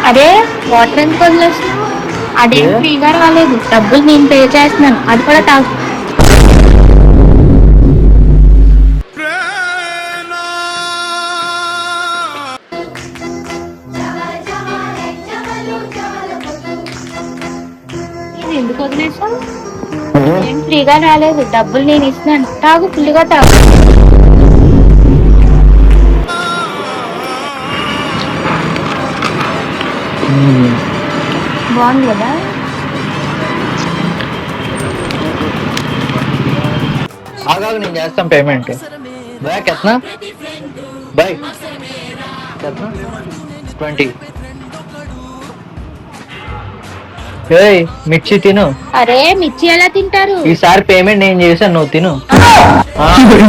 అరే వాటర్ ఎందుకు వదిలేస్తున్నావు? అదేం ఫ్రీగా రాలేదు, డబ్బులు నేను పే చేస్తున్నాను, అది కూడా తాగు. ఇది ఎందుకు వదిలేసావు? ఏం ఫ్రీగా రాలేదు, డబ్బులు నేను ఇస్తున్నాను, తాగు, ఫుల్గా తాగు. బాగుంది కదా. ఆగాగు, నేను చేస్తాను పేమెంట్. బాయ్ కెత్నా బాయ్ కెత్నా 20. ఏయ్ మిర్చి తిను. అరే మిర్చి ఎలా తింటారు? ఈసారి పేమెంట్ నేను చేశాను, నువ్వు తిను. తిను.